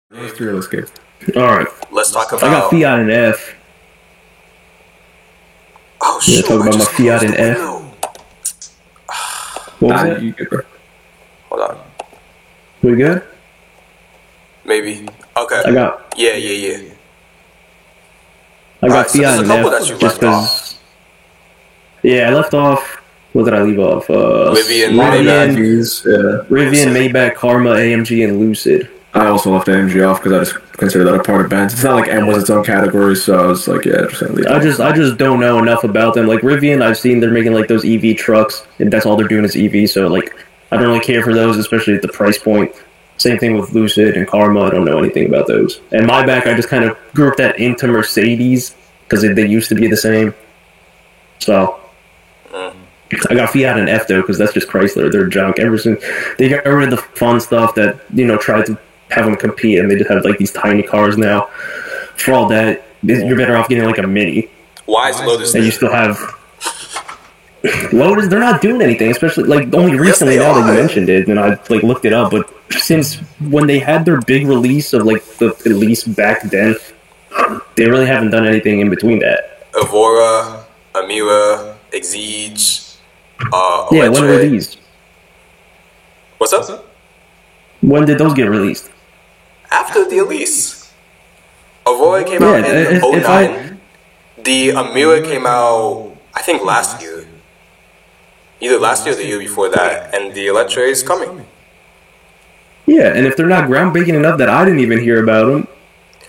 Those three, let's go. All right. Let's talk about. I got Fiat and F. Oh Yeah, shoot! talk about I my just Fiat closed and the F. window. What was that? You good, bro. Hold on. We good? Maybe. Okay. I got Yeah. Fiat Alright, so there's a and couple F that you just left off. because. Yeah, I left off. What did I leave off? Rivian, Rivian, Maybach, Karma, AMG, and Lucid. I also left AMG off because I just consider that a part of Benz. It's not like M was its own category, so I was like, yeah, just gonna leave it. I just don't know enough about them. Like Rivian, I've seen they're making like those EV trucks, and that's all they're doing is EV. So like, I don't really care for those, especially at the price point. Same thing with Lucid and Karma. I don't know anything about those. And Maybach, I just kind of grouped that into Mercedes because they used to be the same. So I got Fiat and F though because that's just Chrysler. They're junk. Ever since they got rid of the fun stuff that tried to have them compete, and they just have like these tiny cars now. For all that, you're better off getting like a Mini. Why is Lotus? And you still have Lotus. They're not doing anything, especially like only recently they now that are. you mentioned it, and I like looked it up. But since when they had their big release of like the release back then, they really haven't done anything in between that. Evora, Amira, Exige. Yeah, when were Electric. these? What's up? When did those get released? After the Elise. Evora came out Yeah, in if 09. The Amira came out, I think, last year. Either last year or the year before that. And the Electra is coming. Yeah, and if they're not groundbreaking enough that I didn't even hear about them,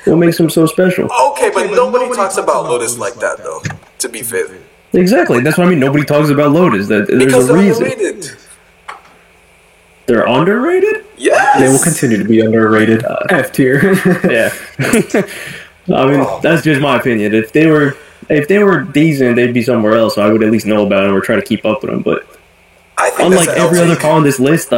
what makes them so special? Okay, but nobody talks about Lotus like that, though. To be fair. Exactly, that's what I mean. Nobody talks about Lotus. That there's Because a they're reason. underrated. They're underrated. Yes. They will continue to be underrated. F tier. Yeah. I mean, that's just my opinion. If they were decent, they'd be somewhere else. So I would at least know about them or try to keep up with them. But I think unlike that's every other car on this list,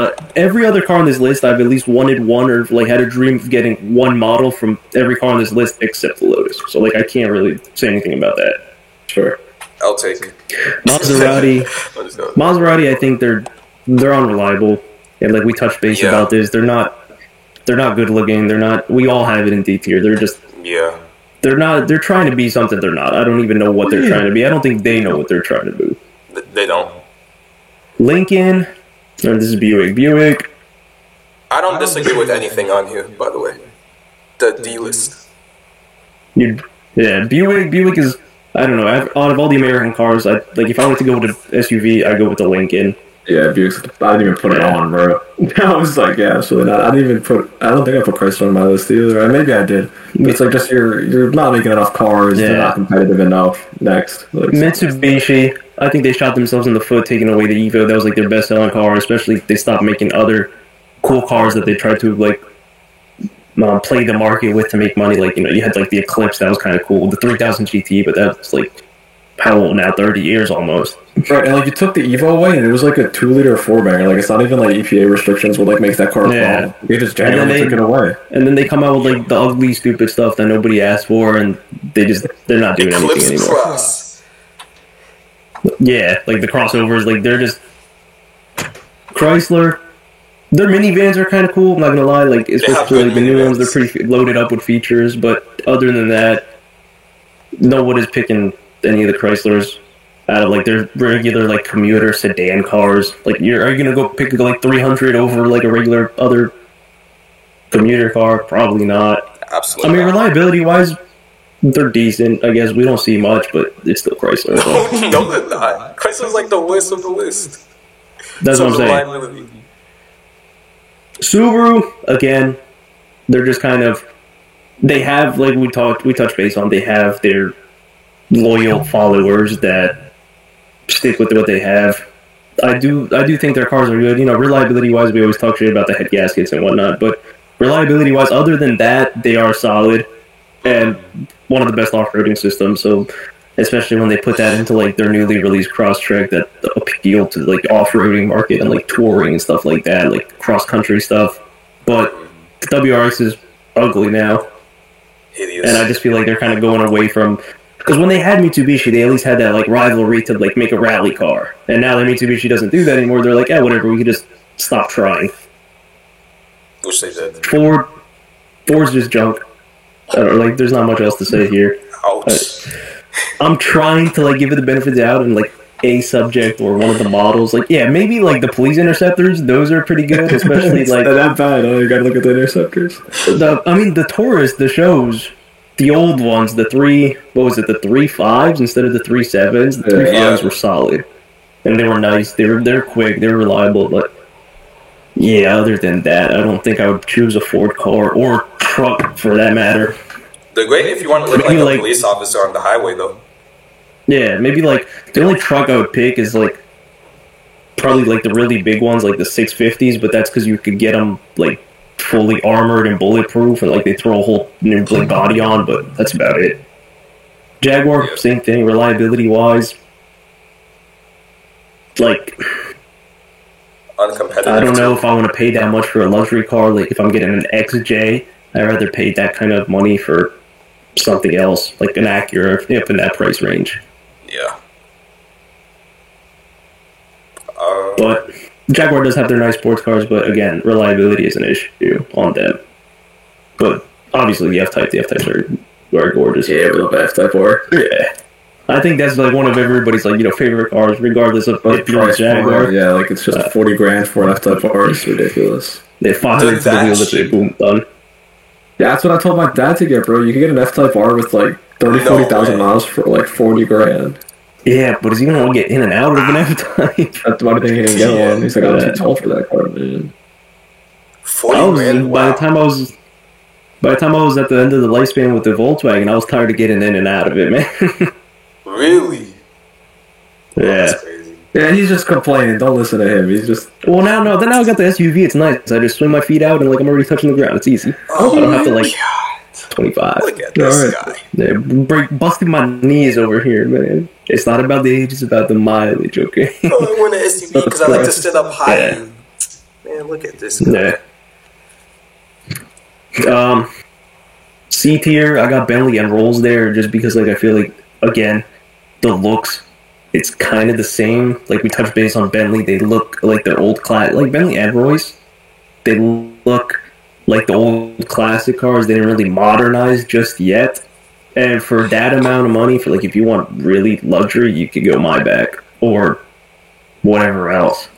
I've at least wanted one or like had a dream of getting one model from every car on this list except the Lotus. So like I can't really say anything about that. Sure. I'll take. Maserati, I think they're unreliable, and like we touched base about this, they're not good looking. They're not. We all have it in D tier. They're just. Yeah. They're not. They're trying to be something they're not. I don't even know what they're trying to be. I don't think they know what they're trying to do. They don't. Lincoln, or this is Buick. I don't disagree with anything on here, by the way. The D list. Yeah, Buick is. I don't know. Out of all the American cars, if I were to go with an SUV, I go with the Lincoln. Yeah, Buick's, I didn't even put it on, bro. I was like, yeah, absolutely not. I don't think I put Chrysler on my list either. Or maybe I did. But it's like just you're not making enough cars. Yeah. They're not competitive enough. Next. Like, Mitsubishi, I think they shot themselves in the foot taking away the Evo. That was like their best selling car, especially if they stopped making other cool cars that they tried to like play the market with to make money. Like, you had like the Eclipse, that was kind of cool. The 3000 GT, but that's like how old now? 30 years almost. right, and like you took the Evo away, and it was like a 2-liter 4-banger. Like it's not even like EPA restrictions will like make that car Yeah. fall. They just genuinely took it away. And then they come out with like the ugly, stupid stuff that nobody asked for, and they're not doing anything Eclipse anymore. Cross. Yeah, like the crossovers, like they're just Chrysler. Their minivans are kind of cool. I'm not gonna lie, like especially like the new ones, they're pretty loaded up with features. But other than that, nobody's picking any of the Chryslers out of like their regular like commuter sedan cars. Like, are you gonna go pick like 300 over like a regular other commuter car? Probably not. Absolutely. I mean, reliability wise, they're decent. I guess we don't see much, but it's still Chrysler. So. No, they're not. Chrysler's like the worst of the list. That's what I'm saying. Reliability. Subaru, again, they're just kind of, they have, like we touched base on, they have their loyal followers that stick with what they have. I do think their cars are good. Reliability wise, we always talk shit about the head gaskets and whatnot, but reliability wise, other than that, they are solid and one of the best off-roading systems. So especially when they put that into like their newly released Crosstrek that appeal to like off-roading market and like touring and stuff like that, like cross-country stuff. But the WRX is ugly now. Hideous. And I just feel like they're kind of going away from, because when they had Mitsubishi, they at least had that like rivalry to like make a rally car. And now that Mitsubishi doesn't do that anymore, they're like, yeah, whatever, we can just stop trying. Which they did. Ford, Ford's just junk. I don't know, like, there's not much else to say here. Ouch. I'm trying to, like, give it the benefit of the doubt and, like, a subject or one of the models. Like, yeah, maybe, like, the police interceptors, those are pretty good, especially, like... They're not bad, you gotta look at the interceptors. The Taurus, the shows, the old ones, the 3.5s instead of the 3.7s? The 3.5s were solid. And they were nice, they're quick, they're reliable, but... Yeah, other than that, I don't think I would choose a Ford car or truck, for that matter. They're great if you want to look like a police officer on the highway, though. Yeah, maybe, like, the only truck I would pick is, like, probably, like, the really big ones, like the 650s, but that's because you could get them, like, fully armored and bulletproof, and, like, they throw a whole new, like, body on, but that's about it. Jaguar, same thing, reliability-wise. Like... Uncompetitive. I don't know if I want to pay that much for a luxury car. Like, if I'm getting an XJ, I'd rather pay that kind of money for something else, like an Acura, if in that price range. Yeah. But Jaguar does have their nice sports cars, but again, reliability is an issue on them. But obviously, the F-Types are gorgeous. Yeah, we love F-Type R. Yeah. I think that's like one of everybody's like favorite cars, regardless of if you're a Jaguar. Yeah, like it's just 40 grand for an F-Type R. It's ridiculous. They 500 for the wheel that they boom done. Yeah, that's what I told my dad to get, bro. You can get an F-Type R with like 40,000 miles for like 40 grand. Yeah, but is he gonna get in and out of an F-Type? That's why I think he didn't get one. He's like, I'm too tall for that car, man. 40 grand. By the time I was at the end of the lifespan with the Volkswagen, I was tired of getting in and out of it, man. Really? Yeah. That's crazy. Yeah, he's just complaining. Don't listen to him. He's just... Well, now I got the SUV. It's nice. I just swing my feet out and like I'm already touching the ground. It's easy. Oh, I don't have to like God. 25. Look at this guy. Yeah, busting my knees over here, man. It's not about the age. It's about the mileage. Okay. Oh, I want an SUV because I like to sit up high. Yeah. Man, look at this guy. Yeah. C tier. I got Bentley and Rolls there just because like I feel like again. The looks, it's kind of the same. Like, we touched base on Bentley. They look like their old class. Like, Bentley and Royce, they look like the old classic cars. They didn't really modernize just yet. And for that amount of money, for, like, if you want really luxury, you could go Maybach or whatever else.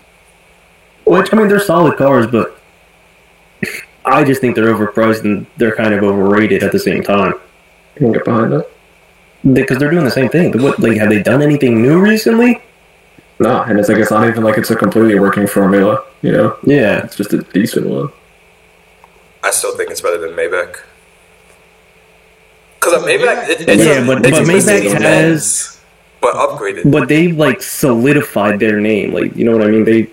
Which, I mean, they're solid cars, but I just think they're overpriced and they're kind of overrated at the same time. You can get behind that. Because they're doing the same thing. What, like, have they done anything new recently? No, and it's like it's not even like it's a completely working formula, you know? Yeah. It's just a decent one. I still think it's better than Maybach. Because Maybach, but Maybach has... But upgraded. But they've, like, solidified their name. Like, you know what I mean?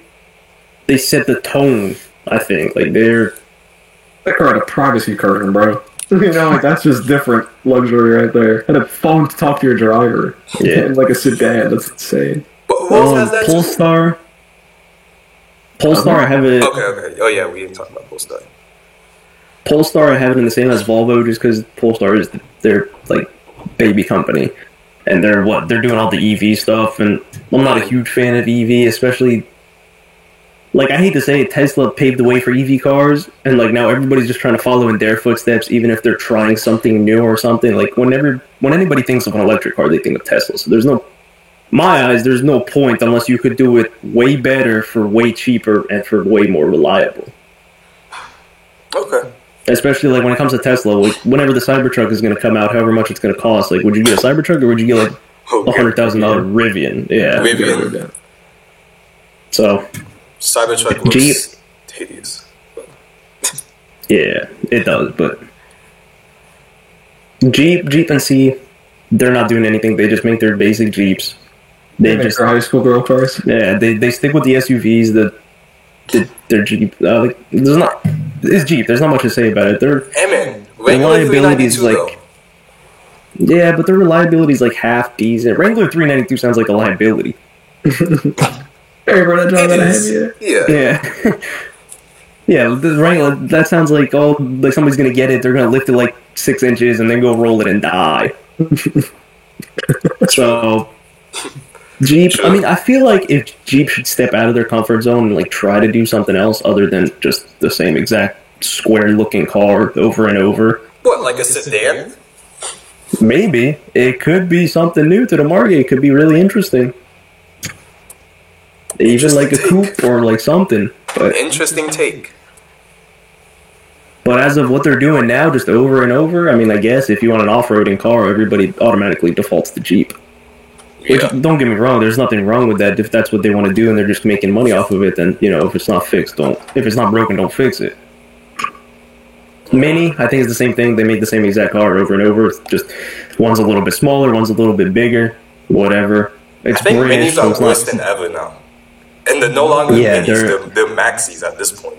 They set the tone, I think. Like, they're... That car had a privacy curtain, bro. You know, like, that's just different luxury right there. And a phone to talk to your driver. Yeah. Like a sedan. That's insane. But who else has that? Polestar, I have it... Okay. Oh, yeah, we didn't talk about Polestar. Polestar, I have it in the same as Volvo just because Polestar is their, like, baby company. And they're doing all the EV stuff. And I'm not a huge fan of EV, especially... Like, I hate to say it, Tesla paved the way for EV cars, and, like, now everybody's just trying to follow in their footsteps, even if they're trying something new or something. Like, when anybody thinks of an electric car, they think of Tesla. So there's my eyes, there's no point unless you could do it way better for way cheaper and for way more reliable. Okay. Especially, like, when it comes to Tesla, like, whenever the Cybertruck is going to come out, however much it's going to cost, like, would you get a Cybertruck or would you get, like, $100,000 Rivian? Yeah. Rivian. So... Cybertruck looks hideous. Yeah, it does, but Jeep and C, they're not doing anything. They just make their basic Jeeps. They make their high school girl cars. Yeah, they stick with the SUVs. Their Jeep. It's Jeep. There's not much to say about it. Their reliability is like. Yeah, but their reliability is like half decent. Wrangler 392 sounds like a liability. Hey, bro, that drive that heavy. Yeah. Yeah, the Wrangler, that sounds like like somebody's gonna get it, they're gonna lift it like 6 inches and then go roll it and die. So Jeep, I mean, I feel like if Jeep should step out of their comfort zone and like try to do something else other than just the same exact square-looking car over and over. What, like a sedan? Maybe it could be something new to the market. It could be really interesting. Even like a coupe or like something. But Interesting take. as of what they're doing now, just over and over, I mean, I guess if you want an off-roading car, everybody automatically defaults to Jeep. Which, Yeah. don't get me wrong, there's nothing wrong with that. If that's what they want to do and they're just making money off of it, then, if it's not fixed, if it's not broken, don't fix it. Mini, I think, is the same thing. They make the same exact car over and over. It's just one's a little bit smaller, one's a little bit bigger, whatever. It's I think British, minis so are it's worse not. than ever now. And they're no longer Yeah, minis, they're maxis at this point.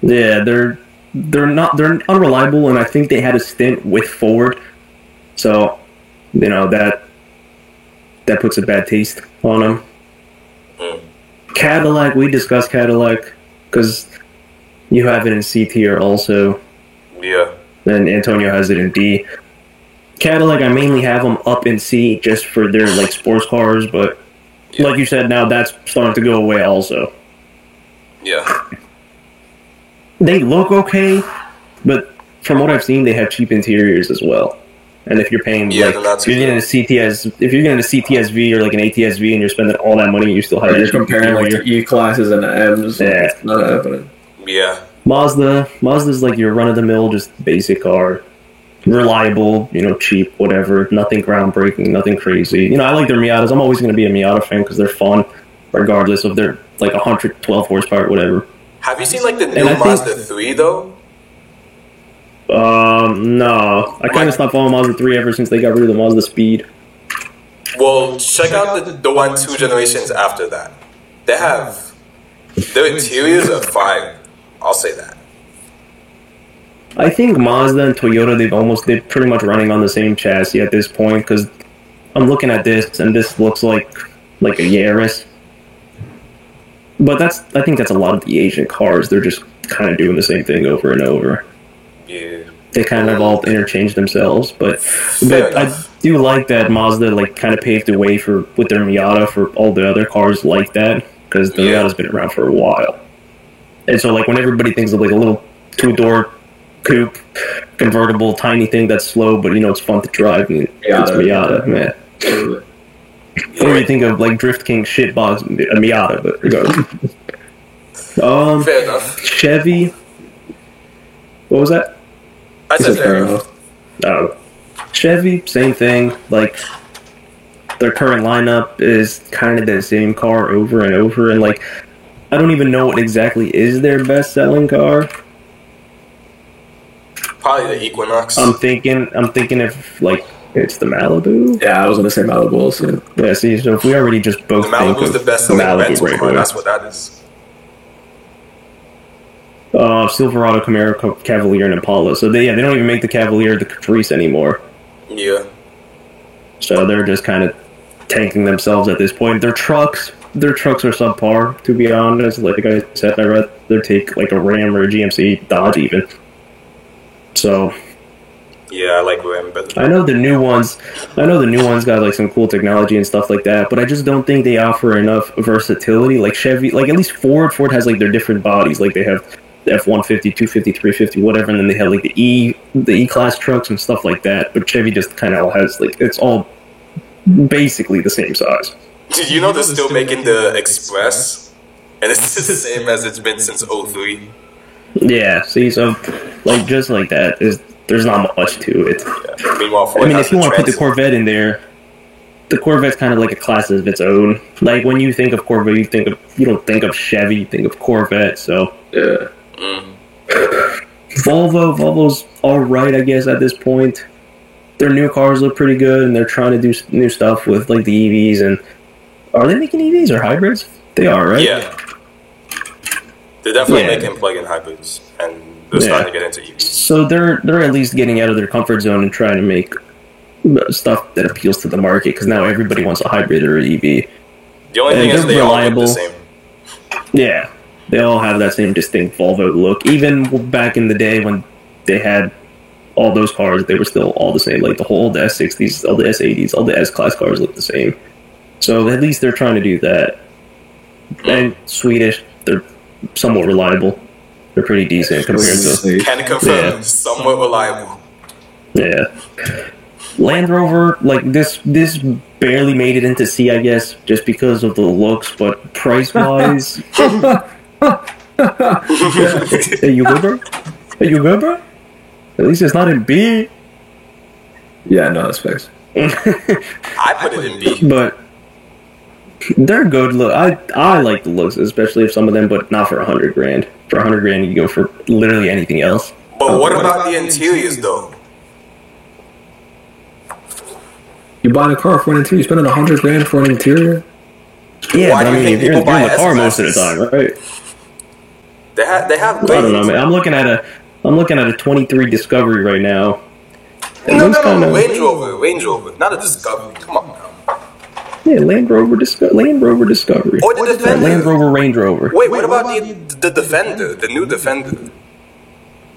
Yeah, they're unreliable, and I think they had a stint with Ford, so that puts a bad taste on them. Cadillac, we discussed Cadillac because you have it in C tier also, Yeah. and Antonio has it in D. Cadillac, I mainly have them up in C just for their like sports cars, but like you said, now that's starting to go away also. Yeah. They look okay, but from what I've seen, they have cheap interiors as well. And if you're paying, Yeah, like, they're not if you're too getting a CTSV or like an ATSV, and you're spending all that money, you still have You're a cheap comparing like interior. the E classes and the M's. Yeah. It's not happening. Yeah. Mazda's like your run-of-the-mill, just basic car, reliable, cheap, whatever. Nothing groundbreaking, nothing crazy. I like their Miatas. I'm always going to be a Miata fan because they're fun, regardless of their like 112 horsepower, whatever. Have you seen like the And new I think- Mazda 3 though? No. I kind of stopped following Mazda 3 ever since they got rid of the Mazda Speed. Well, check out the one 2 generations after that. Their interiors are fire. I'll say that. I think Mazda and Toyota, they're pretty much running on the same chassis at this point, because I'm looking at this, and this looks like a Yaris. But I think that's a lot of the Asian cars. They're just kind of doing the same thing over and over. Yeah. They kind of all interchange themselves, but Fair I enough. do like that Mazda kind of paved the way with their Miata for all the other cars like that, because the Yeah. Miata's been around for a while. And so when everybody thinks of like a little 2-door coupe, convertible, tiny thing that's slow, but it's fun to drive, and it's Miata, man. Totally. Or you think of like Drift King shitbox, a Miata, but regardless. Fair enough. Chevy. What was that? I said fair enough. Chevy, same thing. Like, their current lineup is kind of the same car over and over, and like, I don't even know what exactly is their best-selling car. Probably the Equinox. I'm thinking if like it's the Malibu. Yeah, I was gonna say Malibu also. Yeah, see, so if we already just both the Malibu's think the of best selling Malibu rental right car. away. That's what that is. Silverado, Camaro, Cavalier, and Impala. So they don't even make the Cavalier, the Caprice anymore. Yeah. So they're just kind of tanking themselves at this point. Their trucks are subpar, to be honest. Like I said, I'd rather take like a Ram or a GMC Dodge even. So Yeah, I like Ram better. I know the new ones got like some cool technology and stuff like that, but I just don't think they offer enough versatility. Like Chevy, like at least Ford has like their different bodies. Like they have the F-150, 250, 350, whatever, and then they have like the E-Class trucks and stuff like that. But Chevy just kind of has like, it's all basically the same size. Did you know they're still making the Express? And it's the same as it's been since 03. Yeah, see, so like just like that, there's not much to it. Yeah. Meanwhile, Ford I mean, has if you the want to put the Transit. Corvette in there, the Corvette's kind of like a class of its own. Like when you think of Corvette, you don't think of Chevy, you think of Corvette. So Yeah. Volvo's all right, I guess, at this point. Their new cars look pretty good, and they're trying to do new stuff with like the EVs. And are they making EVs or hybrids? They are, right? Yeah. They're definitely Yeah. making plug-in hybrids, and they're starting to get into EVs. So they're at least getting out of their comfort zone and trying to make stuff that appeals to the market, because now everybody wants a hybrid or an EV. The only thing And is they're they all look reliable. the same. Yeah, they all have that same distinct Volvo look. Even back in the day when they had all those cars, they were still all the same. Like the whole S60s, all the S80s, all the S-Class cars look the same. So at least they're trying to do that. And Swedish, they're somewhat reliable. They're pretty decent compared to. Can confirm, Yeah. somewhat reliable. Yeah. Land Rover, like this barely made it into C, I guess, just because of the looks, but price wise. Hey, you good, bro? Hey, you good, bro? At least it's not in B. Yeah, no, that's facts. I put it in B. But they're good look. I like the looks, especially if some of them, but not for $100,000. For $100,000, you go for literally anything else. But what about the interiors, though? You buy a car for an interior, you spending $100,000 for an interior? Yeah, Why but do I you mean, think you're in people buy the car most of the S-classes? time, right? They have. I don't know, man. I'm looking at a 23 Discovery right now. It No, looks no, kinda- no. Range Rover, not a Discovery. Come on now. Yeah, Land Rover Discovery. Or the Defender. Land Rover Range Rover. Wait, what about the Defender, the new Defender?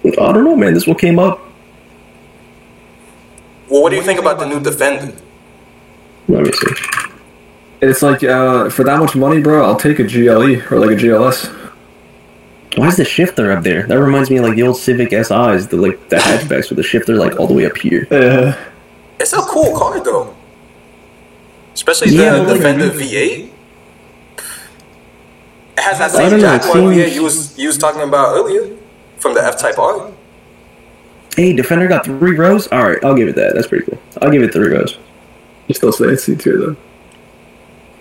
I don't know, man. This one came up. Well, what do you think about the new Defender? Let me see. It's like, for that much money, bro, I'll take a GLE or like a GLS. Why is the shifter up there? That reminds me of like the old Civic SIs, the hatchbacks with the shifter like all the way up here. It's a cool car, though. Especially Yeah, the like- Defender V8. It has that I same don't know, it Jaguar V8 seems- you was talking about earlier from the F-Type R. Hey, Defender got 3 rows? Alright, I'll give it that. That's pretty cool. I'll give it 3 rows. You still say it's C tier though.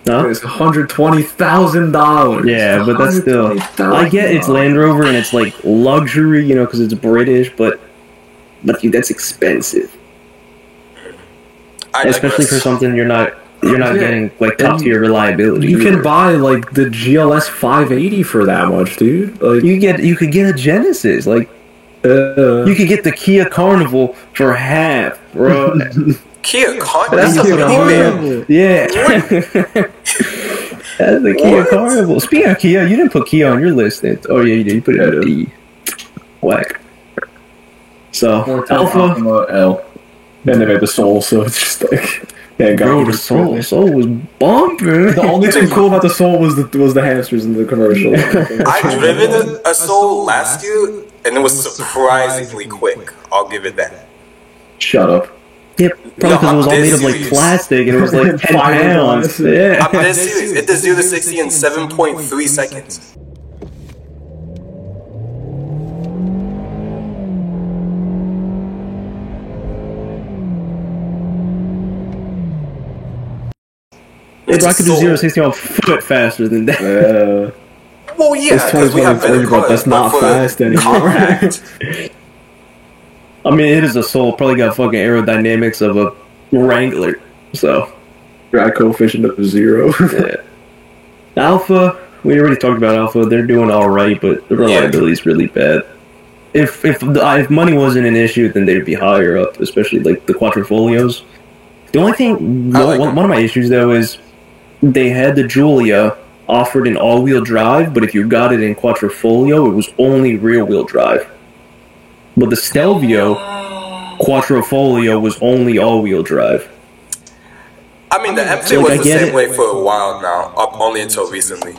Huh? It's $120,000. Yeah, but that's still... I get it's Land Rover and it's like luxury, you know, because it's British, but dude, that's expensive. I Especially for digress. something you're not Yeah. getting like top tier reliability. You can buy like the GLS 580 for that much, dude. Like, You could get a Genesis, like you could get the Kia Carnival for half, bro. Kia Carnival. That's That's a Kia minivan. Carnival. Yeah. That's the Kia What? Carnival. Speaking of Kia, you didn't put Kia on your list. Oh yeah, you did. You put it at D. Whack. So Alpha, L. Then they made the Soul, so it's just like, yeah, bro, the Soul was bumping. The only thing cool about the Soul was the hamsters in the commercial. I driven a Soul last year, and it was surprisingly quick. I'll give it that. Shut up. Yep, probably because it was all made of like serious. plastic and it was like 10 pounds. Fiberglass. Yeah. I'm dead serious. It did 0 to 60 in 7.3 seconds. Hey, bro, I could do Soul. 0 to 60 on foot faster than that. Well, yeah, It's because we have better 2023, but cars. that's not for fast anymore. compact, I mean, it is a Soul. Probably got fucking aerodynamics of a Wrangler. So, Drag coefficient of 0. yeah. Alpha, we already talked about Alpha. They're doing all right, but the reliability is really bad. If money wasn't an issue, then they'd be higher up, especially like the Quattrofolios. The only thing, I like one of my issues though is they had the Giulia offered in all-wheel drive, but if you got it in Quattrofolio, it was only rear-wheel drive. But the Stelvio Quattrofolio was only all-wheel drive. I mean, the M3 Like, I was the get same it. way for a while now, up only until recently.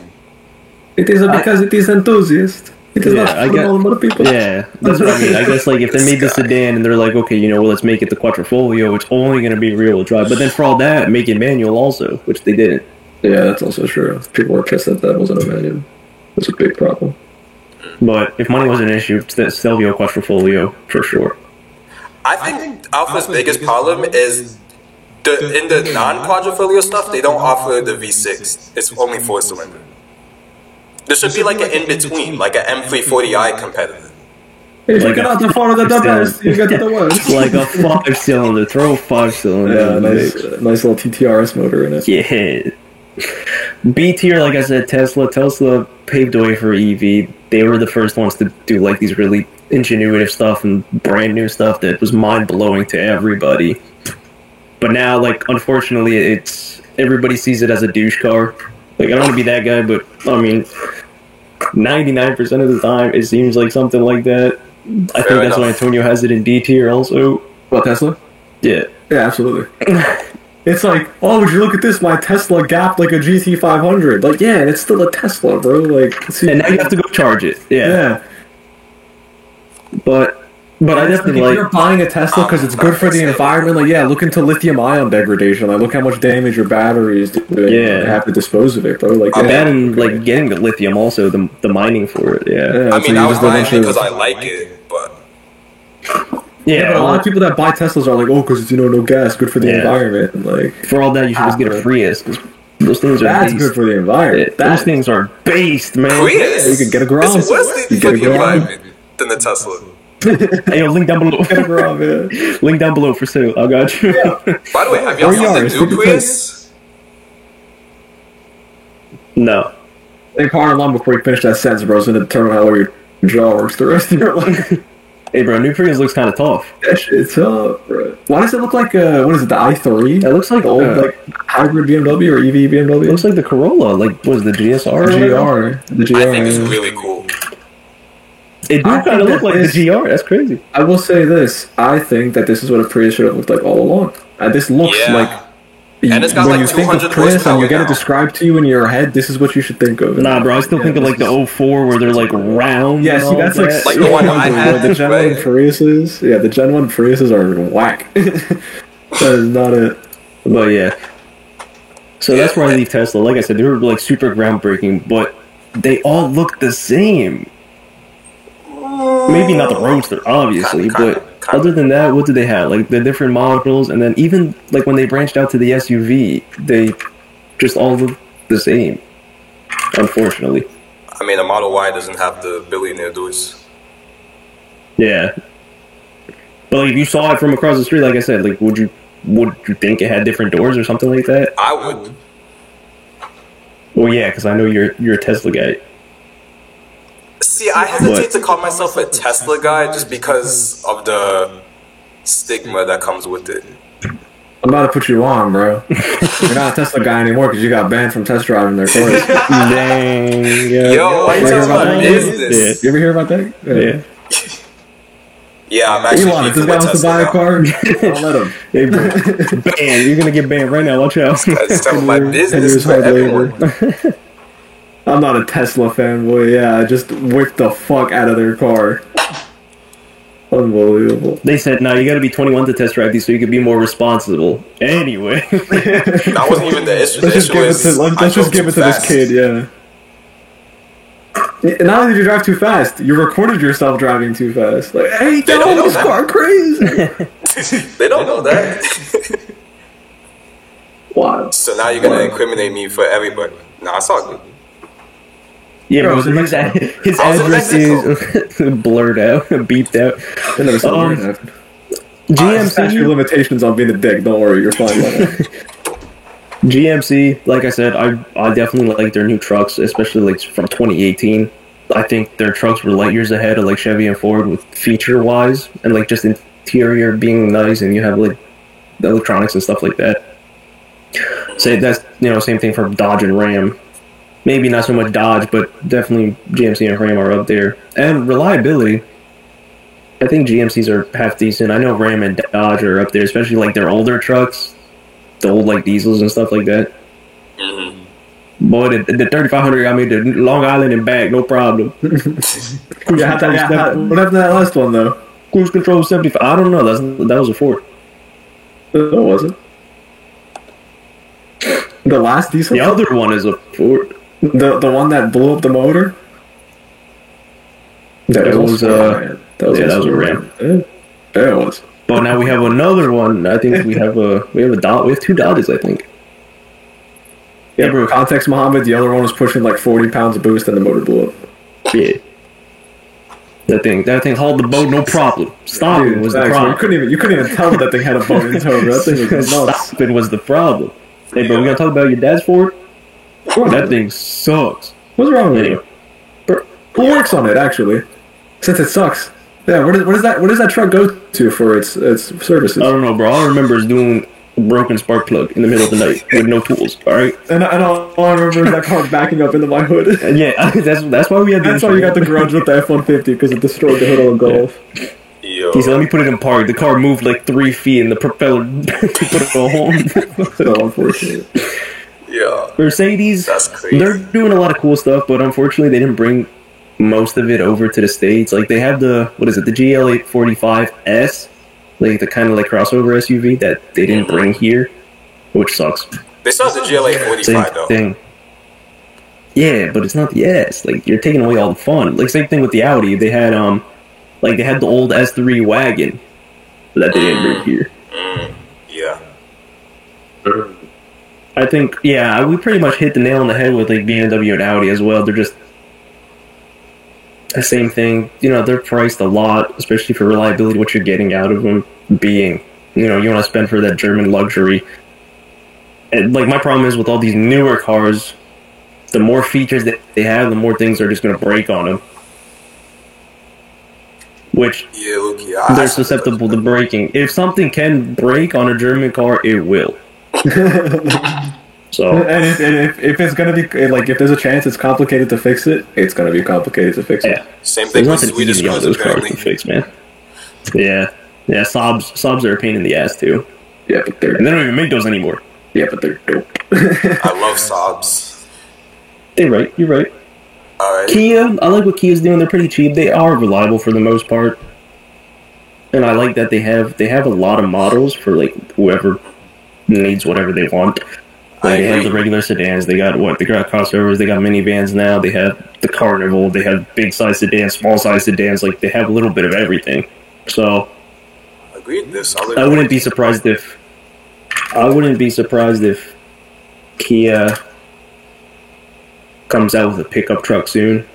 It is because it is enthusiast. It is Yeah, not I for get- normal people. Yeah, that's what I mean. I guess like if they made the sedan and they're like, okay, you know, well, let's make it the Quattrofolio, it's only going to be rear-wheel drive. But then for all that, make it manual also, which they didn't. Yeah, that's also true. People were pissed that that wasn't a manual. That's a big problem. But if money was an issue, it's the Stelvio Quattrofolio for sure. I think Alpha's biggest problem is in the non-quadrifolio stuff, they don't offer the V6. It's only 4-cylinder. There should be like an in-between, like an M340i competitor. If you Like cannot a- afford the best, you get the worst. Like a 5-cylinder, throw a 5-cylinder. Yeah, in the nice, mix. nice little TTRS motor in it. Yeah. B tier, like I said, Tesla paved the way for EV. They were the first ones to do like these really ingenuitive stuff and brand new stuff that was mind blowing to everybody. But now, like, unfortunately, it's everybody sees it as a douche car. Like, I don't want to be that guy, but I mean, 99% of the time, it seems like something like that. I think that's why enough. Antonio has it in D tier also. What, Tesla? Yeah. Yeah, absolutely. It's like, oh, would you look at this? My Tesla gapped like a GT500. Like, yeah, it's still a Tesla, bro. Like, see, And now you have to go charge it. Yeah. yeah. But I definitely if like. you're buying a Tesla because it's good for the environment, like, yeah, look into lithium-ion degradation. Like, look how much damage your batteries do. Yeah. You have to dispose of it, bro. Like, That and like getting the lithium, also the mining for it. Yeah. I so mean, you I was just buying it eventually- because I like it, but Yeah, but a lot of people that buy Teslas are like, oh, because it's, no gas, good for the Yeah. environment. And, like, For all that, you should just get a Prius, because those things are that's based. good for the environment. Those things are based, man. Prius. You can get a Grom. It's worse You than get a fucking Grom. environment than the Tesla. Hey, yo, link down below. Get a Grom, yeah. Link down below for sale. I got you. By the way, have y'all Or seen Yaris, the new because- Prius? No. Think hard and long before you finish that sentence, bro. It's going to determine how well your jaw works the rest of your life. Hey, bro, new Prius looks kind of tough. That shit's up, bro. Why does it look like, what is it, the i3? That looks like The old, like, hybrid BMW or EV BMW? It looks like the Corolla. Like, what is the GSR? or whatever? GR. The GR. I think it's yeah. really cool. It do I kind of think look like that the GR. That's crazy. I will say this. I think that this is what a Prius should have looked like all along. This looks Yeah. like... And it's got when like you think of 200 Prius and horsepower you get now. it described to you in your head, this is what you should think of. Nah, bro, I still think of like the 04 where they're like round. Yeah, and see, all that's that. Like the one I had, the Gen 1 right? Priuses. Yeah, the Gen 1 Priuses are whack. That is not it. But yeah. So that's Yeah. where I leave Tesla. Like I said, they were like super groundbreaking, but they all look the same. Maybe not the Roadster, obviously, Kinda. but other than that, what do they have? Like the different models, and then even like when they branched out to the SUV, they just all look the same. Unfortunately. I mean, a Model Y doesn't have the billionaire doors. Yeah. But like, if you saw it from across the street, like I said, like would you think it had different doors or something like that? I would. Well, yeah, because I know you're a Tesla guy. See, I hesitate to call myself a Tesla guy just because of the stigma that comes with it. I'm about to put you on, bro. You're not a Tesla guy anymore because you got banned from test driving their cars. Dang. Yeah. Yo, why you You telling ever my heard about business? You ever hear about that? Yeah. Yeah, I'm actually Elon, if this beefing guy with wants to Tesla buy a now. car, I'll let him. Hey, bro. Bam, you're gonna get banned right now. Watch out. It's telling my 10 business years for hard everyone. labor. I'm not a Tesla fanboy. Yeah, I just whipped the fuck out of their car. Unbelievable. They said, "No, you got to be 21 to test drive these, so you can be more responsible." Anyway, That wasn't even the issue. The Let's just issue give it is to I let's drove just give too it to this fast. kid. Yeah. Not only did you drive too fast, you recorded yourself driving too fast. Like, hey, They yo, don't know this that. car crazy. They don't know that. Wow. So now you're gonna incriminate me for everybody. Nah, it's all good. yeah, Bro, bro. was it His I was in address is blurred out, beeped out. I never said Um, weird happened. Statute of GMC, limitations on being a dick. Don't worry, you're fine. GMC. Like I said, I definitely like their new trucks, especially like from 2018. I think their trucks were light years ahead of like Chevy and Ford with feature wise and like just interior being nice, and you have like the electronics and stuff like that. Say that's same thing for Dodge and Ram. Maybe not so much Dodge, but definitely GMC and Ram are up there. And reliability, I think GMCs are half decent. I know Ram and Dodge are up there, especially like their older trucks, the old like diesels and stuff like that. Boy, the 3500 got me to Long Island and back, no problem. What happened to that last one though? Cruise control 75. I don't know. That was a Ford. No, it wasn't. The last diesel? The other one is a Ford. The one that blew up the motor? That It was, also a Ram. that was also a Ram. Yeah, it was. But now we have another one. I think we have a Dodge. We have two Dodges, I think. Yeah, bro. Context Mohammed, the other one was pushing like 40 pounds of boost and the motor blew up. Yeah. That thing hauled the boat, no problem. Stopping was the Facts, bro. problem. You couldn't even tell that thing had a bone in tow, bro. That thing was nuts. Stopping was the problem. Hey, bro, we gotta talk about your dad's Ford? That thing sucks. What's wrong with Anyway. you? Bro, who works on it, actually? Since it sucks. Yeah, where does that truck go to for its services? I don't know, bro. All I remember is doing a broken spark plug in the middle of the night with no tools. All right. And all I remember is that car backing up into my hood. And yeah, that's why we had. That's why you got the grudge with the F-150, because it destroyed the hood of a Golf. Yo. He said, "Let me put it in park." The car moved like 3 feet, and the propeller put it on home. So unfortunate. Yeah. Mercedes, That's crazy. they're doing a lot of cool stuff, but unfortunately, they didn't bring most of it over to the States. Like they have the GL845S, like the kind of like crossover SUV that they didn't bring here, which sucks. They still have the GLA 45 though. Thing. Yeah, but it's not the S. Like you're taking away all the fun. Like same thing with the Audi. They had they had the old S3 wagon that they didn't bring here. Yeah. I think we pretty much hit the nail on the head with like BMW and Audi as well. They're just the same thing. You know, they're priced a lot, especially for reliability. What you're getting out of them being, you know, you want to spend for that German luxury. And like my problem is with all these newer cars, the more features that they have, the more things are just going to break on them. Which they're susceptible to breaking. If something can break on a German car, it will. So, and if it's gonna be like if there's a chance it's complicated to fix it, it's gonna be complicated to fix it. Same thing with Swedish cars apparently. To fix, man. Yeah. Saabs are a pain in the ass too. Yeah, but they don't even make those anymore. Yeah, but they're dope. I love Saabs. You're right. Alright. Kia, I like what Kia's doing. They're pretty cheap. They are reliable for the most part, and I like that they have a lot of models for like whoever needs whatever they want. Like they have the regular sedans. They got crossovers. They got minivans now. They have the Carnival. They have big size sedans, small size sedans. Like they have a little bit of everything. So agreed. I wouldn't be surprised if Kia comes out with a pickup truck soon.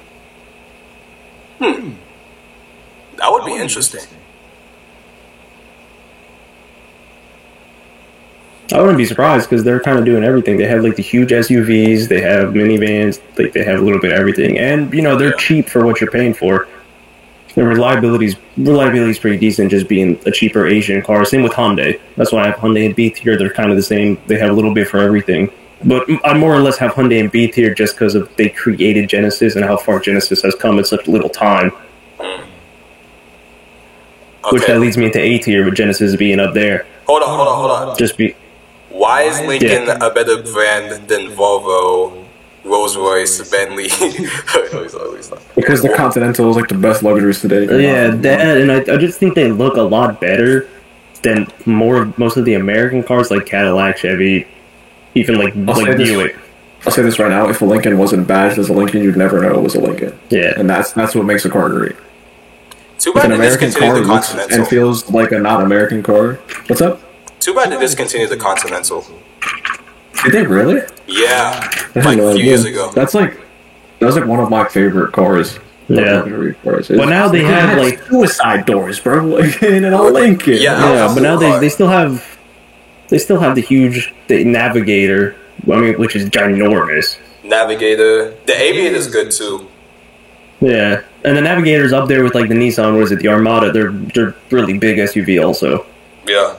That would be interesting. I wouldn't be surprised because they're kind of doing everything. They have like the huge SUVs, they have minivans, like they have a little bit of everything, and you know they're cheap for what you're paying for. The reliability's pretty decent, just being a cheaper Asian car. Same with Hyundai. That's why I have Hyundai and B tier. They're kind of the same. They have a little bit for everything. But I more or less have Hyundai and B tier just because of they created Genesis and how far Genesis has come in such little time. Which that leads me into A tier with Genesis being up there. Hold on. Why is Lincoln a better brand than Volvo, Rolls-Royce, Bentley? Because the Continental is like the best luxury sedan. Yeah, that, and I just think they look a lot better than most of the American cars like Cadillac, Chevy, even like Buick. I'll say this right now: if a Lincoln wasn't badged as a Lincoln, you'd never know it was a Lincoln. Yeah, and that's what makes a car great. Too bad an American car looks and feels like a not American car. What's up? Too bad they discontinued the Continental. Did they really? Yeah, like a few years ago. That was like one of my favorite cars. Yeah, but now they have like suicide doors, bro. Like in a Lincoln. Yeah, but now they still have the Navigator. I mean, which is ginormous. Navigator, the Aviator is good too. Yeah, and the Navigator's up there with like the Nissan. What is it? The Armada. They're really big SUV also. Yeah.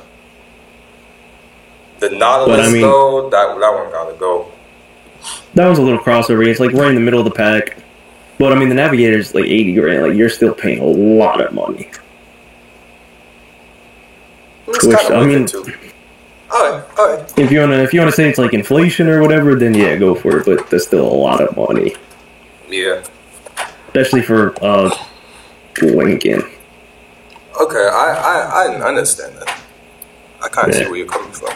The Nautilus, though, that one gotta go. That was a little crossover. It's like right in the middle of the pack. But I mean, the Navigator's like $80,000. Like you're still paying a lot of money. Which I mean, all right. If you wanna say it's like inflation or whatever, then yeah, go for it. But there's still a lot of money. Yeah. Especially for Lincoln. Okay, I understand that. I kind of see where you're coming from.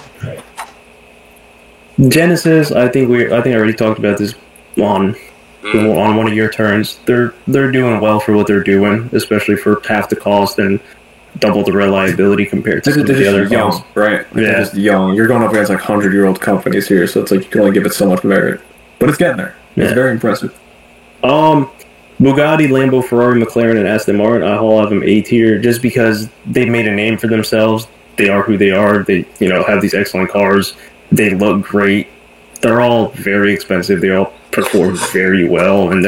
Genesis, I think I already talked about this on one of your turns. They're doing well for what they're doing, especially for half the cost and double the reliability compared to the other young, right? Yeah, they're just young. You're going up against like 100-year-old companies here, so it's like you can only give it so much merit, but it's getting there. It's very impressive. Bugatti, Lambo, Ferrari, McLaren, and Aston Martin, I all have them A tier just because they've made a name for themselves. They are who they are. They, have these excellent cars. They look great. They're all very expensive. They all perform very well, and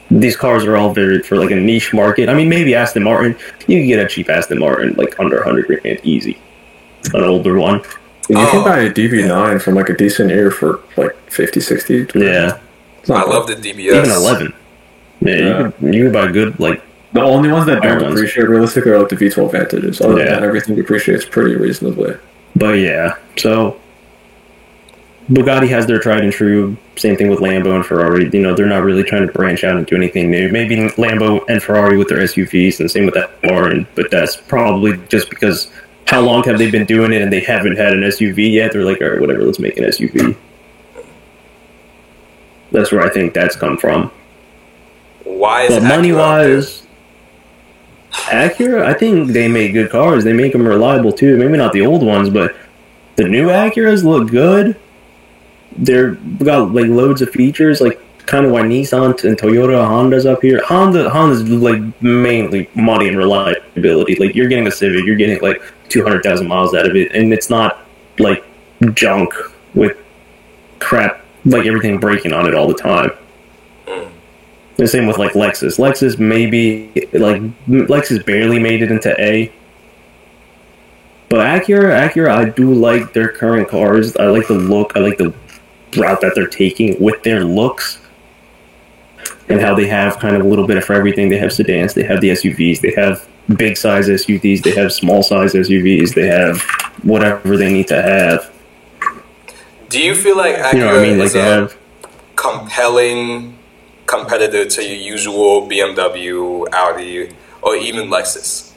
these cars are all very for like a niche market. I mean, maybe Aston Martin. You can get a cheap Aston Martin like under $100,000 easy, an older one. You can buy a DB9 from like a decent year for like 50, 60. Yeah, I love the DBS. Even 11. Yeah, you can buy good like. The only ones that don't depreciate realistically are like the V12 Vantages. Other than that, everything depreciates pretty reasonably. But yeah, so Bugatti has their tried and true. Same thing with Lambo and Ferrari. You know, they're not really trying to branch out and do anything new. Maybe Lambo and Ferrari with their SUVs, and same with that Lauren. But that's probably just because how long have they been doing it and they haven't had an SUV yet? They're like, all right, whatever, let's make an SUV. That's where I think that's come from. Why is But money wise, Acura, I think they make good cars. They make them reliable too. Maybe not the old ones, but the new Acuras look good. They're got like loads of features, like kind of why Nissan and Toyota, Honda's up here. Honda's like mainly money and reliability. Like you're getting a Civic, you're getting like 200,000 miles out of it, and it's not like junk with crap, like everything breaking on it all the time. The same with like Lexus. Lexus barely made it into A. But Acura, I do like their current cars. I like the look. I like the route that they're taking with their looks and how they have kind of a little bit of for everything. They have sedans, they have the SUVs, they have big size SUVs, they have small size SUVs, they have whatever they need to have. Do you feel like Acura You know what I mean? Like is they a have. compelling competitor to your usual BMW, Audi, or even Lexus?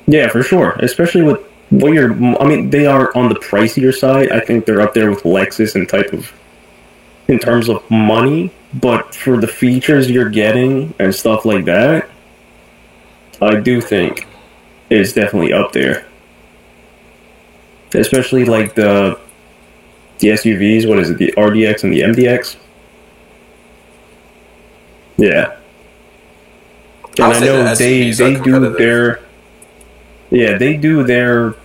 Yeah, for sure. Especially with what you're. I mean, they are on the pricier side. I think they're up there with Lexus in terms of money. But for the features you're getting and stuff like that, I do think it's definitely up there. Especially like the SUVs. What is it? The RDX and the MDX. Yeah. And I know they do their. Yeah, they do their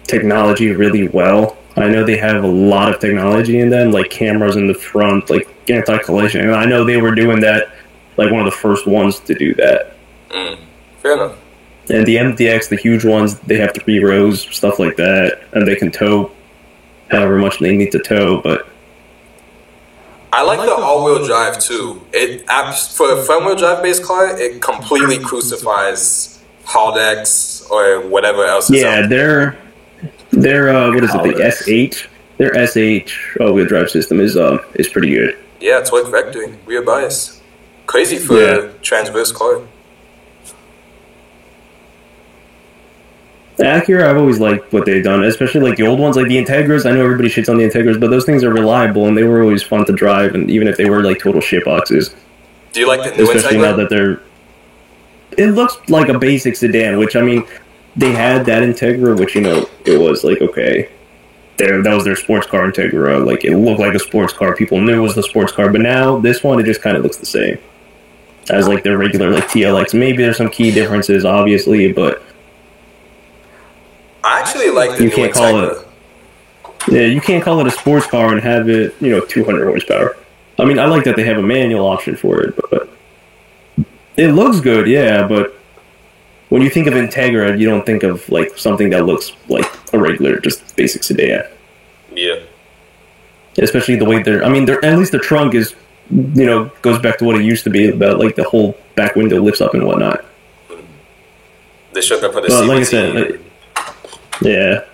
technology really well. I know they have a lot of technology in them, like cameras in the front, like anti-collision. And I know they were doing that, like one of the first ones to do that. Fair enough. And the MDX, the huge ones, they have 3 rows, stuff like that, and they can tow however much they need to tow. But I like the all-wheel drive too. For a front-wheel drive-based car, it completely crucifies Haldex or whatever else is yeah, out. they're what is it? The SH. Their SH all-wheel drive system is pretty good. Yeah, Torque Vector, rear bias. Crazy for a transverse car. Acura, I've always liked what they've done, especially like the old ones, like the Integras. I know everybody shits on the Integras, but those things are reliable and they were always fun to drive, and even if they were like total shitboxes. Do you like the new Especially now Integra? that it looks like a basic sedan, which I mean, they had that Integra, which you know it was like okay, that was their sports car Integra. Like it looked like a sports car. People knew it was the sports car, but now this one it just kind of looks the same as like their regular like TLX. Maybe there's some key differences, obviously, but I actually like the you new can't call Integra. you can't call it a sports car and have it 200 horsepower. I mean, I like that they have a manual option for it, but it looks good, yeah, but when you think of Integra, you don't think of like something that looks like a regular, just basic sedan. Yeah. Especially the way they're. I mean, at least the trunk is, goes back to what it used to be about, like the whole back window lifts up and whatnot. They should have put a But like I CVT. said, yeah.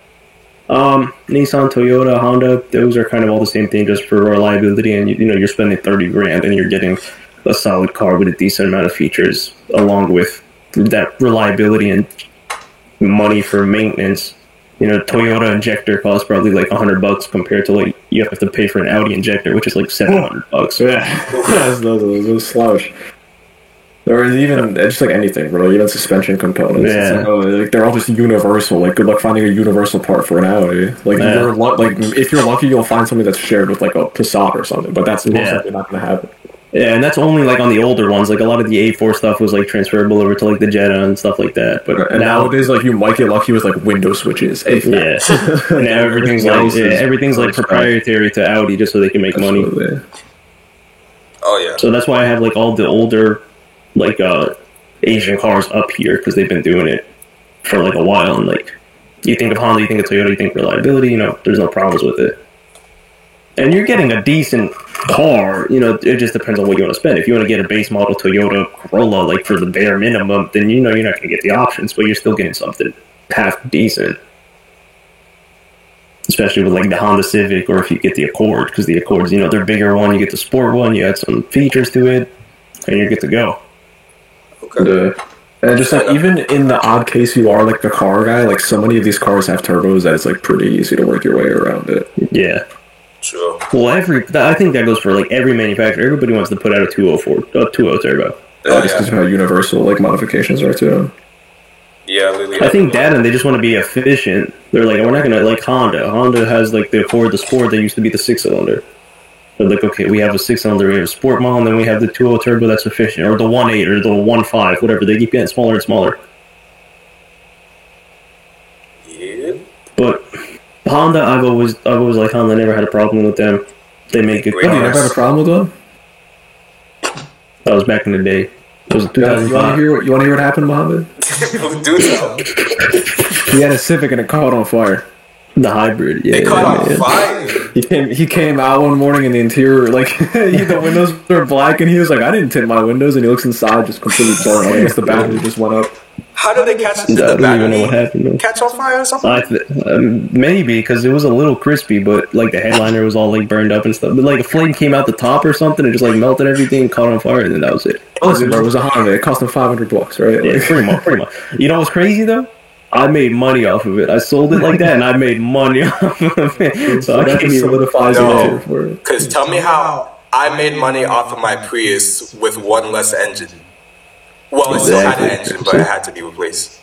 Nissan, Toyota, Honda, those are kind of all the same thing, just for reliability, and you're spending $30,000 and you're getting a solid car with a decent amount of features, along with that reliability and money for maintenance. Toyota injector costs probably like $100 compared to like you have to pay for an Audi injector, which is like $700. Yeah, that's no slouch. Or even just like anything, bro. Even suspension components. Yeah. It's like, they're all just universal. Like good luck finding a universal part for an Audi. Like if you're lucky, you'll find something that's shared with like a Passat or something. But that's most likely not going to happen. Yeah, and that's only like on the older ones. Like a lot of the A4 stuff was like transferable over to like the Jetta and stuff like that. But And nowadays, like you might get lucky with like window switches. Yeah, now everything's like proprietary to Audi just so they can make money. Oh yeah. So that's why I have like all the older like Asian cars up here, because they've been doing it for like a while. And like you think of Honda, you think of Toyota, you think reliability. There's no problems with it. And you're getting a decent car, it just depends on what you want to spend. If you want to get a base model Toyota Corolla, like for the bare minimum, then you're not going to get the options, but you're still getting something half decent. especially with like the Honda Civic, or if you get the Accord, because the Accords, they're bigger one. You get the sport one, you add some features to it, and you're good to go. Okay. And just like, even in the odd case you are like the car guy, like so many of these cars have turbos that it's like pretty easy to work your way around it. Yeah. Sure. Well, I think that goes for like every manufacturer. Everybody wants to put out a 2.0 turbo. Just because of how universal like modifications are to them. Yeah, Lily. I think that, and they just want to be efficient. They're like, we're not gonna like Honda. Honda has like the Accord, the Sport. That used to be the 6-cylinder. They're like, okay, we have a 6-cylinder, we have a Sport model, and then we have the 2.0 turbo that's efficient, or the 1.8 or the 1.5, whatever. They keep getting smaller and smaller. Yeah. But Honda, I've always like Honda. I never had a problem with them. They make good Wait, You never cars. had a problem with them? That was back in the day. It was You want to 2005. hear what happened, Mohammed? Do so. He had a Civic and it caught on fire. The hybrid, yeah. It caught on man. fire. He came out one morning and the interior, like, the windows were black, and he was like, I didn't tint my windows, and he looks inside, just completely burnt. I guess the battery just went up. How did they catch? Did I the don't even know what battery happened, though. catch on fire or something? Maybe because it was a little crispy, but like the headliner was all like burned up and stuff. But like a flame came out the top or something and just like melted everything, caught on fire, and then that was it. Listen, bro, it was a Honda. It cost him $500, right? Yeah, Like, pretty much. You know what's crazy though? I made money off of it. I sold it like that, and I made money off of it. So I that can't just even. solidifies No. it for it. Because tell me how I made money off of my Prius with one less engine. Well, it still had an engine, but it had to be replaced.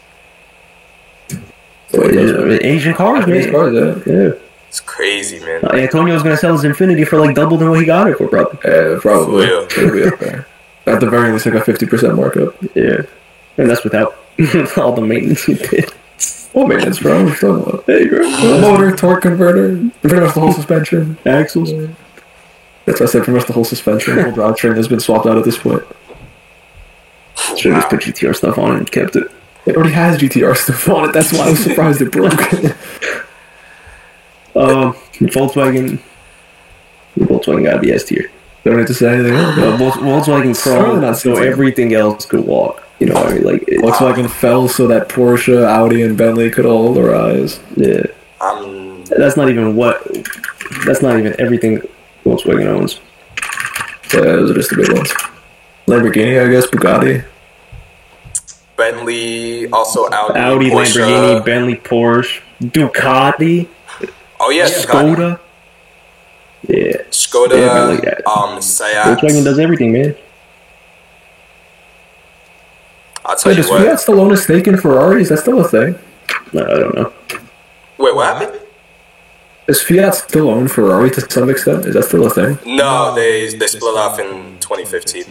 Asian cars, These man. cars, yeah. Yeah. It's crazy, man. Antonio was gonna sell his Infinity for like double than what he got it for, probably. Yeah, probably. Yeah. It'll be up there. At the very least, like a 50% markup. Yeah, and that's without all the maintenance he did. What maintenance, bro? We're talking about Hey, bro. motor, torque converter, pretty much the whole suspension. Axles. That's what I said, pretty much the whole suspension. The whole drivetrain has been swapped out at this point. Should have just put GTR stuff on it and kept it. It already has GTR stuff on it. That's why I was surprised it broke. Volkswagen got to be S tier. Don't need to say anything else. Volkswagen Certainly crawled not so Volkswagen. everything else could walk. You know what I mean? Like, Volkswagen fell so that Porsche, Audi, and Bentley could all rise. yeah. I'm That's not even everything Volkswagen owns. Yeah, those are just the big ones. Lamborghini, I guess, Bugatti. Bentley, also Audi, Porsche. Lamborghini, Bentley, Porsche, Ducati, Oh yeah, Skoda. Skoda. Yeah. Skoda. Yeah, but like, Seat. Volkswagen does everything, man. I'll tell Wait, you does Fiat what. still own a stake in Ferrari? Is that still a thing? No, I don't know. Wait, what happened? Does Fiat still own Ferrari to some extent? Is that still a thing? No, they split off in 2015.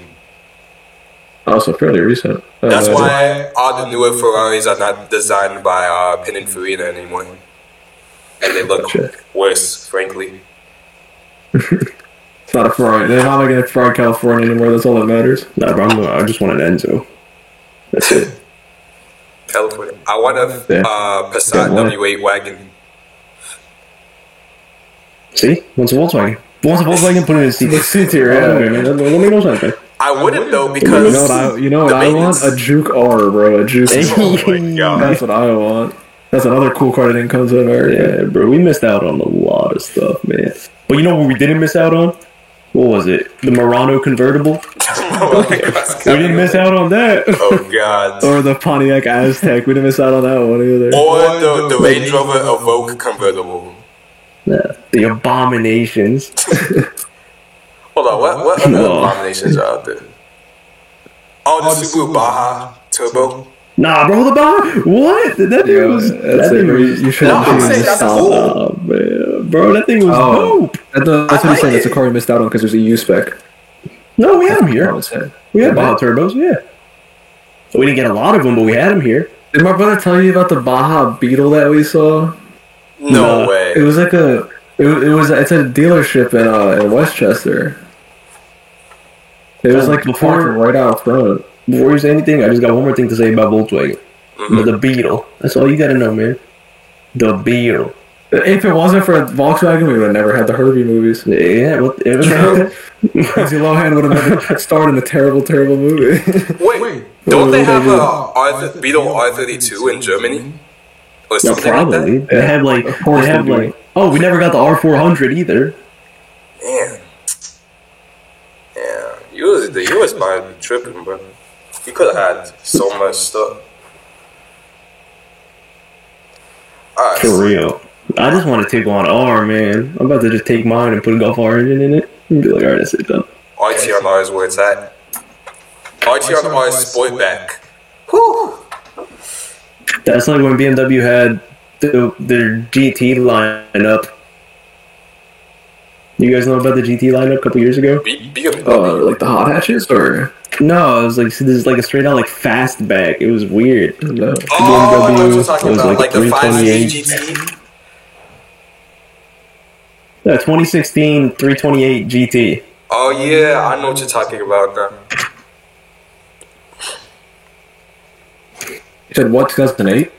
Oh, so fairly recent. That's why all the newer Ferraris are not designed by Pininfarina anymore. And they look Gotcha. worse, frankly. It's not a Ferrari. They're not making a Ferrari California anymore. That's all that matters. Nah, bro, I just want an Enzo. That's it. California. I want a Yeah. Passat Yeah, what? W8 wagon. See? What's a Volkswagen? What's a Volkswagen? Put it in C tier. C tier, Okay, man. That don't make no sense, man. I wouldn't though You because know what the I want? maintenance- A Juke R, bro. A Juke Oh my god. That's what I want. That's another cool car that didn't come to America. Yeah, bro, we missed out on a lot of stuff, man. But you know what we didn't miss out on? What was it? The Murano convertible? Oh my God. We didn't miss out on that. Oh god. Or the Pontiac Aztec. We didn't miss out on that one either. Or the Range Rover Evoque convertible. Nah, the abominations. Hold on, what other No. abominations are out there? Oh, the Subaru Baja Turbo. Nah, bro, the bar. What? That thing Yeah, was. that's That it, thing bro. was. You should No, have I'm chosen saying the that's style. cool. Oh, man. Bro, that thing was Oh. dope. That's what I he's like saying. It's a it. car you missed out on because there's a U spec. No, we had them I here. would say. We had Baja turbos, yeah. We didn't get a lot of them, but we had them here. Did my brother tell you about the Baja Beetle that we saw? No No. way. It was like a. It's a dealership in Westchester. It was like Before- parked right out front. Before you say anything, I just got one more thing to say about Volkswagen. The Beetle. That's all you gotta know, man. The Beetle. If it wasn't for Volkswagen, we would have never had the Herbie movies. Yeah, what? Lindsay Lohan would have never starred in a terrible, terrible movie. Wait, don't they have a Beetle R32 in Germany? Or No, something probably. like that? They have like. Of course They have they do. like. Oh, we never got the R400 either. Man. Yeah. The US might be tripping, bro. You could have had so much stuff. Alright. For real. I just want to take on R, man. I'm about to just take mine and put a Golf R engine in it and be like, alright, that's it, done. RTR is where it's at. RTR is Sportback. Whew. That's like when BMW had their GT lineup. You guys know about the GT lineup a couple years ago? Like the hot hatches, or No, it was like this is like a straight out like fastback. It was weird. no? Oh, I know what you're BMW talking was about. Like the 328. 5 GT. Yeah, 2016 328 GT. Oh, yeah. I know what you're talking about, bro. You said what? 2008?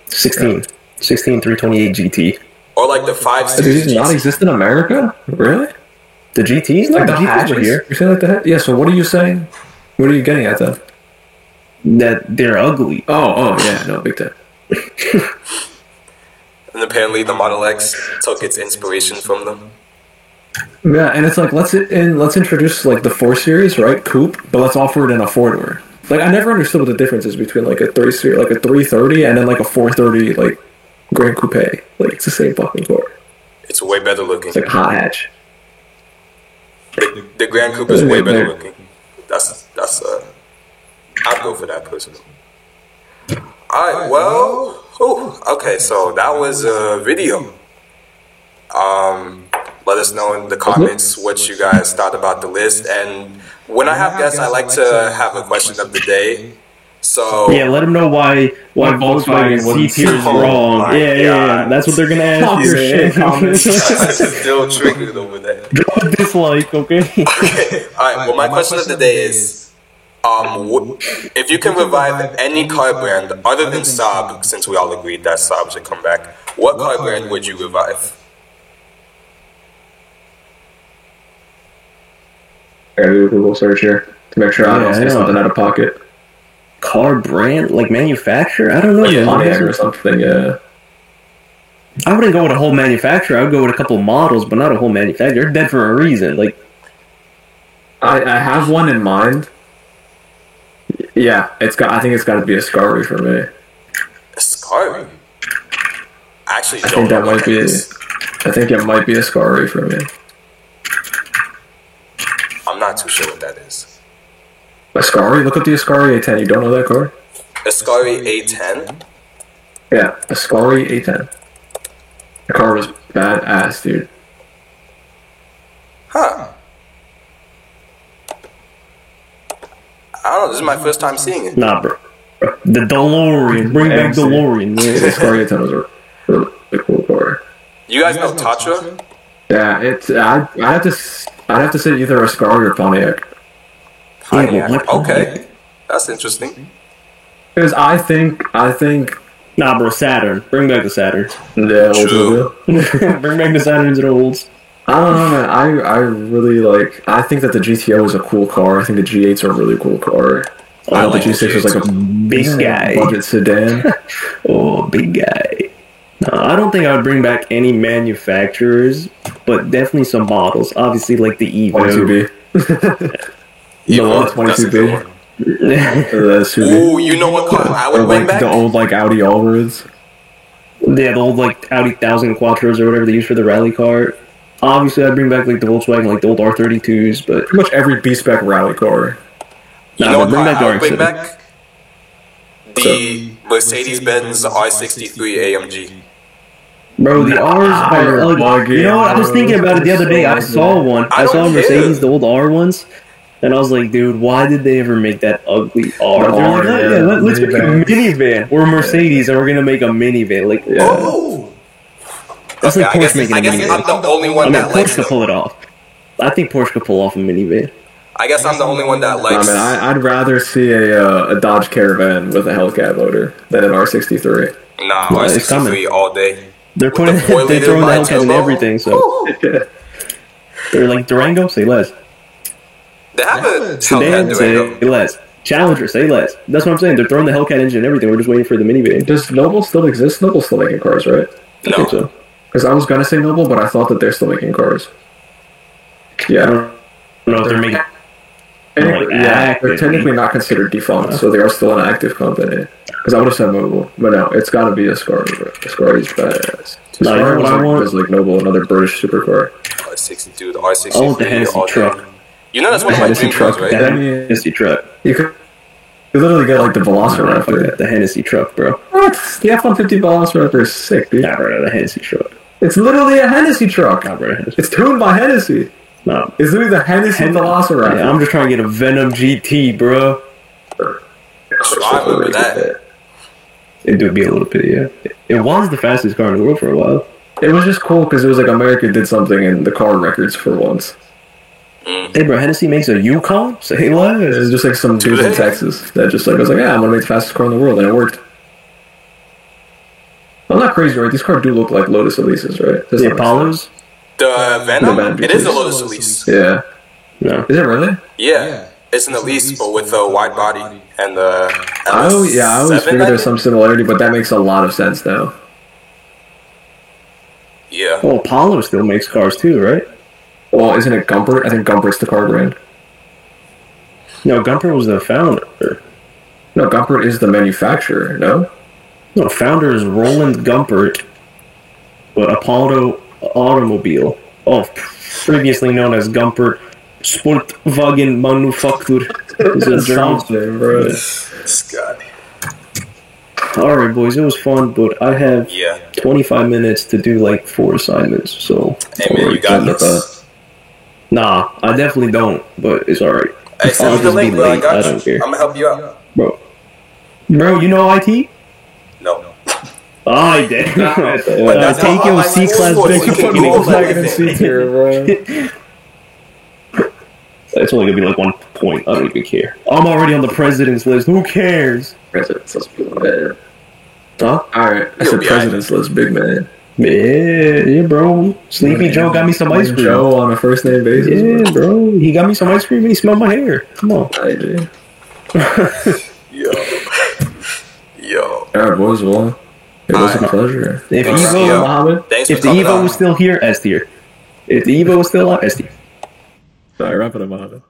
16 328 GT. Or like the 5 Does Series these not GT. exist in America? Really? The GTs? No, Like the the GTs hatches were here. You're saying like that? Yeah. So what are you saying? What are you getting at then? That they're ugly. Oh, yeah. No, big time. And apparently the Model X took its inspiration from them. Yeah, and it's like let's introduce like the 4 Series, right? Coupe, but let's offer it in a 4-door. Like I never understood what the difference is between like a 3 Series, like a 330, and then like a 430, like Grand Coupe. Like it's the same fucking car. It's way better looking. It's like a hot hatch. The Grand Coupe is way better looking. That's I'd go for that personally. Alright, well, okay, so that was a video. Let us know in the comments what you guys thought about the list, and when I have guests, I like to have a question of the day. So Yeah, let them know why Volkswagen C tier is wrong. my Yeah. God. That's what they're gonna ask Talk you. your shit, comments. still triggered over there. Drop a dislike, okay? Alright, well, my question of the day is, if you can revive any car brand other than Saab, since we all agreed that Saab should come back, what car brand would you revive? I gotta do a Google search here to make sure I Yeah, don't I say know. something out of pocket. Car brand, like manufacturer? I don't know. Oh, yeah, man. Pontiac or something. Yeah. I wouldn't go with a whole manufacturer. I would go with a couple models, but not a whole manufacturer. They're dead for a reason. Like, I have one in mind. Yeah, I think it's got to be a Scarry for me. A Scarry? I actually I don't think know that what might be. is. I think it might be a Scarry for me. I'm not too sure what that is. A Scarry? Look up the Ascari A10. You don't know that car? A Scarry A10? Yeah, a Scarry A10. The car was badass, dude. Huh. I don't know, this is my first time seeing it. nah, bro. The DeLorean. Bring back MC. DeLorean. The Man. Scarry A10 was a really cool car. You guys know Tatra? Yeah, I'd have to say either a Scarry or Pontiac. Pontiac. Okay. That's interesting. Because I think, Nah, bro. Saturn. Bring back the Saturn. yeah, True. Bring back the Saturns and olds. I don't know, man. I really like. I think that the GTO is a cool car. I think the G8's a really cool car. I The like the G6 is like a Big guy. budget sedan. Oh, big guy. No, I don't think I would bring back any manufacturers, but definitely some models. Obviously, like the Evo. 22B. Evo, that's a good 22B. one. The Subi. Ooh, you know what car I Or would bring like back? the old like Audi Allroads. Yeah, the old like Audi 1000 Quattros or whatever they use for the rally car. Obviously, I'd bring back like the Volkswagen, like the old R32s, but Pretty much every B-spec rally car. You Nah, know but what bring car back I would bring Dark back? The Mercedes-Benz R63 AMG. bro, the R's are ugly. bugging, You know what? I was bro. thinking about it the other day. I saw one. I I saw a don't Mercedes, care. the old R ones, and I was like, dude, why did they ever make that ugly R? The They're R, like, yeah, let's make a minivan. minivan. We're Mercedes, and we're gonna make a minivan. Like, Yeah. Oh! that's Okay, like I Porsche guess making a I'm minivan. the only I one mean, that Porsche likes could them. pull it off. I think Porsche could pull off a minivan. I guess I'm the only one that I likes. mean, I'd rather see a Dodge Caravan with a Hellcat motor than an R63. Nah, Well, it's coming. R63 all day. They're With putting, the 4 they're liter throwing the bi Hellcat in turbo. everything. So they're like Durango, say less. They have a Sedan, Hellcat say Durango. less. Challenger, say less. That's what I'm saying. They're throwing the Hellcat engine and everything. We're just waiting for the minivan. Does Noble still exist? Noble's still making cars, right? I think No. so. Because I was gonna say Noble, but I thought that they're still making cars. I Yeah. don't know if they're making. Technically, they're technically not considered defunct, so they are still an active company. Because I would have said Noble, but no, it's got to be a Scar. A Scar is badass. No, you know what I want? Is like Noble, another British supercar. R60, dude, the R60. I want the Hennessy truck. You know that's one of my Hennessy dream cars, truck, right? The Hennessy truck. You could literally get like the Velociraptor. The Hennessy truck, bro. What? The F-150 Velociraptor is sick, dude. Nah, bro, the Hennessy truck. It's literally a Hennessy truck. Nah, bro. It's tuned by Hennessy. Nah. It's literally the Hennessy Velociraptor. Yeah, I'm just trying to get a Venom GT, bro. I remember that. It would be a little bit, yeah. It was the fastest car in the world for a while. It was just cool because it was like America did something in the car records for once. Hey, bro, Hennessy makes a Yukon? Say less. It was just like some dude in Texas that just like was like, yeah, I'm gonna make the fastest car in the world, and it worked. I'm not crazy, right? These cars do look like Lotus Elises, right? Does The that make Apollos? The Venom? Venom It is a GTs. Lotus Elise. sense? Yeah. No. Is it really? Yeah. It's an Elise, but with a wide body and the. Oh yeah, I always 7, figured there's some similarity, but that makes a lot of sense now. Yeah. Oh, Apollo still makes cars too, right? Well, isn't it Gumpert? I think Gumpert's the car brand. No, Gumper was the founder. No, Gumpert is the manufacturer. No. No, founder is Roland Gumpert, but Apollo Automobile, previously known as Gumpert Sportwagen Manufaktur, is a German. bro. This guy. Alright, boys, it was fun, but I have Yeah. 25 minutes to do like 4 assignments, so. Hey man, you got this. Nah, I definitely don't, but it's alright. Hey, send I'll me the just link, be bro. I late, got I you. don't care. I'm gonna help you out. Bro, you know IT? No. I did. But that's Take not your how C-class sports. bitch. You can You Google can everything. It's only gonna be like 1 point. I don't even care. I'm already on the president's list. Who cares? President's list, big man. Huh? Alright, I You'll said be president's list, big man. Yeah, bro. Sleepy Joe got me some ice cream. Joe on a first name basis. Yeah, bro. He got me some ice cream and he smelled my hair. Come on. IG. Yo. Yo. Alright, boys, well, it was a pleasure. If Thanks, Evo, yo. Mohammed. Thanks for if the coming Evo on. was still here, S tier. If the Evo was still out, S tier. Alright, wrap it up, Mohammed.